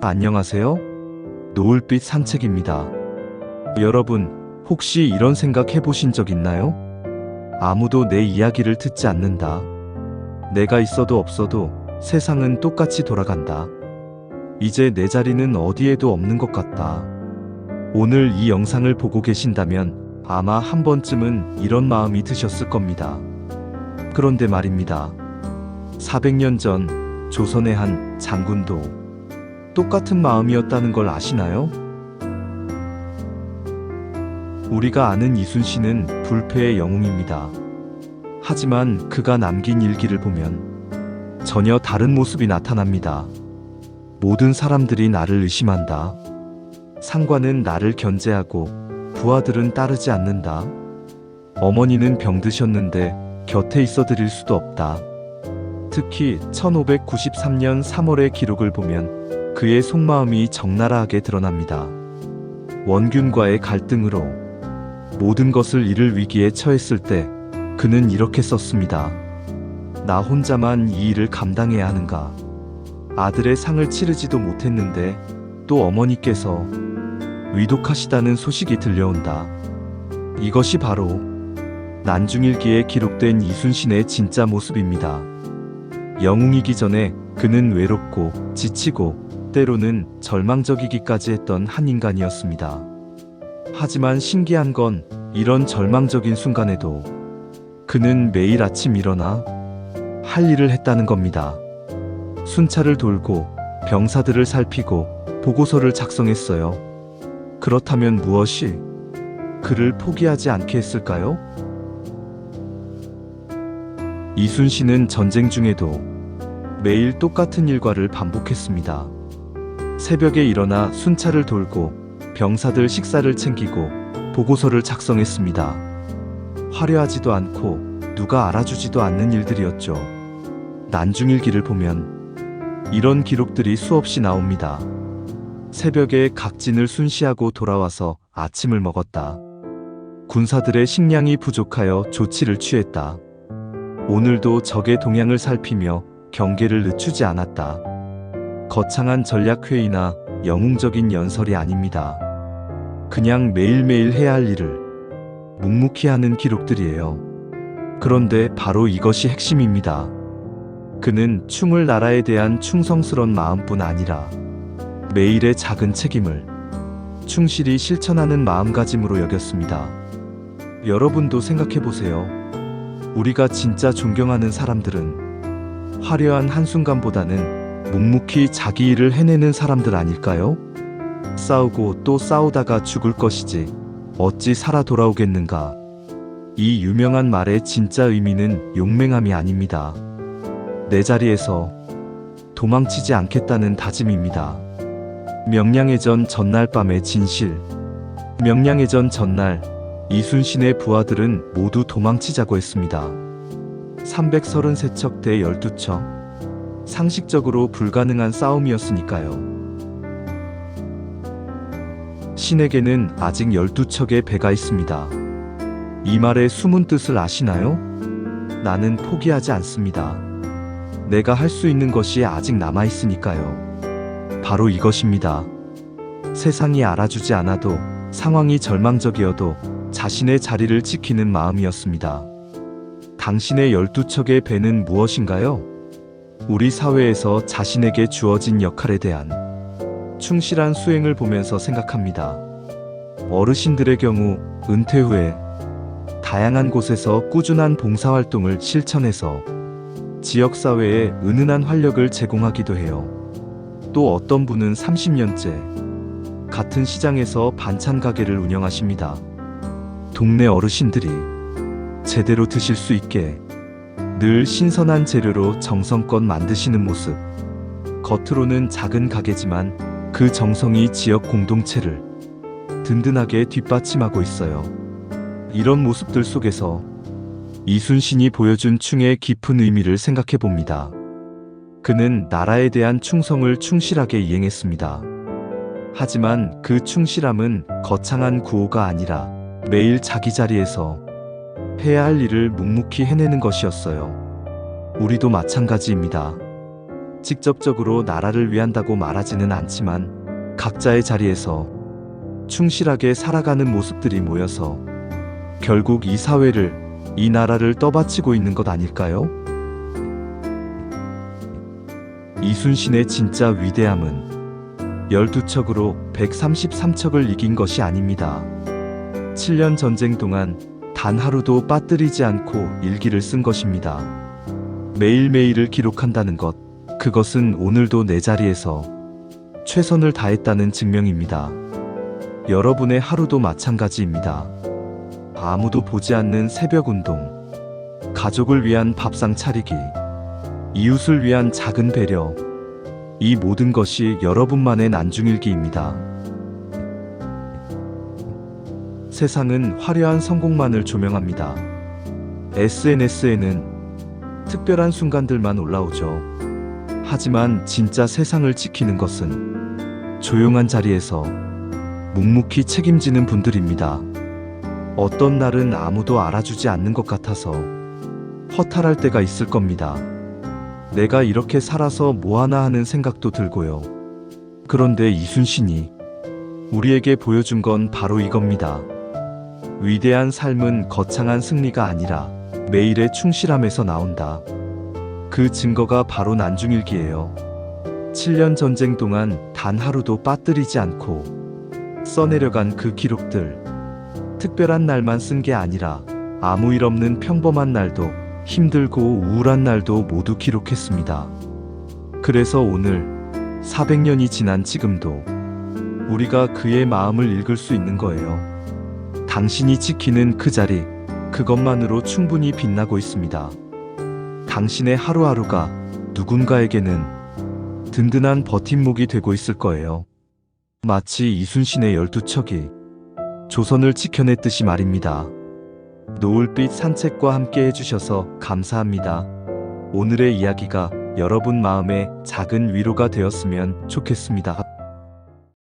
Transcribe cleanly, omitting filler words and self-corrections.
안녕하세요. 노을빛 산책입니다. 여러분, 혹시 이런 생각 해보신 적 있나요? 아무도 내 이야기를 듣지 않는다. 내가 있어도 없어도 세상은 똑같이 돌아간다. 이제 내 자리는 어디에도 없는 것 같다. 오늘 이 영상을 보고 계신다면 아마 한 번쯤은 이런 마음이 드셨을 겁니다. 그런데 말입니다. 400년 전 조선의 한 장군도 똑같은 마음이었다는 걸 아시나요? 우리가 아는 이순신은 불패의 영웅입니다. 하지만 그가 남긴 일기를 보면 전혀 다른 모습이 나타납니다. 모든 사람들이 나를 의심한다. 상관은 나를 견제하고 부하들은 따르지 않는다. 어머니는 병드셨는데 곁에 있어 드릴 수도 없다. 특히 1593년 3월의 기록을 보면 그의 속마음이 적나라하게 드러납니다. 원균과의 갈등으로 모든 것을 잃을 위기에 처했을 때 그는 이렇게 썼습니다. 나 혼자만 이 일을 감당해야 하는가. 아들의 상을 치르지도 못했는데 또 어머니께서 위독하시다는 소식이 들려온다. 이것이 바로 난중일기에 기록된 이순신의 진짜 모습입니다. 영웅이기 전에 그는 외롭고 지치고 때로는 절망적이기까지 했던 한 인간이었습니다. 하지만 신기한 건 이런 절망적인 순간에도 그는 매일 아침 일어나 할 일을 했다는 겁니다. 순찰을 돌고 병사들을 살피고 보고서를 작성했어요. 그렇다면 무엇이 그를 포기하지 않게 했을까요? 이순신은 전쟁 중에도 매일 똑같은 일과를 반복했습니다. 새벽에 일어나 순찰을 돌고 병사들 식사를 챙기고 보고서를 작성했습니다. 화려하지도 않고 누가 알아주지도 않는 일들이었죠. 난중일기를 보면 이런 기록들이 수없이 나옵니다. 새벽에 각진을 순시하고 돌아와서 아침을 먹었다. 군사들의 식량이 부족하여 조치를 취했다. 오늘도 적의 동향을 살피며 경계를 늦추지 않았다. 거창한 전략회의나 영웅적인 연설이 아닙니다. 그냥 매일매일 해야 할 일을 묵묵히 하는 기록들이에요. 그런데 바로 이것이 핵심입니다. 그는 충을 나라에 대한 충성스런 마음뿐 아니라 매일의 작은 책임을 충실히 실천하는 마음가짐으로 여겼습니다. 여러분도 생각해보세요. 우리가 진짜 존경하는 사람들은 화려한 한순간보다는 묵묵히 자기 일을 해내는 사람들 아닐까요? 싸우고 또 싸우다가 죽을 것이지 어찌 살아 돌아오겠는가. 이 유명한 말의 진짜 의미는 용맹함이 아닙니다. 내 자리에서 도망치지 않겠다는 다짐입니다. 명량해전 전날 밤의 진실. 명량해전 전날 이순신의 부하들은 모두 도망치자고 했습니다. 333척 대 12척. 상식적으로 불가능한 싸움이었으니까요. 신에게는 아직 12척의 배가 있습니다. 이 말의 숨은 뜻을 아시나요? 나는 포기하지 않습니다. 내가 할 수 있는 것이 아직 남아있으니까요. 바로 이것입니다. 세상이 알아주지 않아도 상황이 절망적이어도 자신의 자리를 지키는 마음이었습니다. 당신의 12척의 배는 무엇인가요? 우리 사회에서 자신에게 주어진 역할에 대한 충실한 수행을 보면서 생각합니다. 어르신들의 경우 은퇴 후에 다양한 곳에서 꾸준한 봉사활동을 실천해서 지역사회에 은은한 활력을 제공하기도 해요. 또 어떤 분은 30년째 같은 시장에서 반찬 가게를 운영하십니다. 동네 어르신들이 제대로 드실 수 있게 늘 신선한 재료로 정성껏 만드시는 모습. 겉으로는 작은 가게지만 그 정성이 지역 공동체를 든든하게 뒷받침하고 있어요. 이런 모습들 속에서 이순신이 보여준 충의 깊은 의미를 생각해 봅니다. 그는 나라에 대한 충성을 충실하게 이행했습니다. 하지만 그 충실함은 거창한 구호가 아니라 매일 자기 자리에서 해야 할 일을 묵묵히 해내는 것이었어요. 우리도 마찬가지입니다. 직접적으로 나라를 위한다고 말하지는 않지만 각자의 자리에서 충실하게 살아가는 모습들이 모여서 결국 이 사회를, 이 나라를 떠받치고 있는 것 아닐까요? 이순신의 진짜 위대함은 12척으로 133척을 이긴 것이 아닙니다. 7년 전쟁 동안 단 하루도 빠뜨리지 않고 일기를 쓴 것입니다. 매일매일을 기록한다는 것, 그것은 오늘도 내 자리에서 최선을 다했다는 증명입니다. 여러분의 하루도 마찬가지입니다. 아무도 보지 않는 새벽 운동, 가족을 위한 밥상 차리기, 이웃을 위한 작은 배려, 이 모든 것이 여러분만의 난중일기입니다. 세상은 화려한 성공만을 조명합니다. SNS에는 특별한 순간들만 올라오죠. 하지만 진짜 세상을 지키는 것은 조용한 자리에서 묵묵히 책임지는 분들입니다. 어떤 날은 아무도 알아주지 않는 것 같아서 허탈할 때가 있을 겁니다. 내가 이렇게 살아서 뭐하나 하는 생각도 들고요. 그런데 이순신이 우리에게 보여준 건 바로 이겁니다. 위대한 삶은 거창한 승리가 아니라 매일의 충실함에서 나온다. 그 증거가 바로 난중일기예요. 7년 전쟁 동안 단 하루도 빠뜨리지 않고 써내려간 그 기록들, 특별한 날만 쓴 게 아니라 아무 일 없는 평범한 날도, 힘들고 우울한 날도 모두 기록했습니다. 그래서 오늘 400년이 지난 지금도 우리가 그의 마음을 읽을 수 있는 거예요. 당신이 지키는 그 자리, 그것만으로 충분히 빛나고 있습니다. 당신의 하루하루가 누군가에게는 든든한 버팀목이 되고 있을 거예요. 마치 이순신의 12척이 조선을 지켜냈듯이 말입니다. 노을빛 산책과 함께 해주셔서 감사합니다. 오늘의 이야기가 여러분 마음에 작은 위로가 되었으면 좋겠습니다.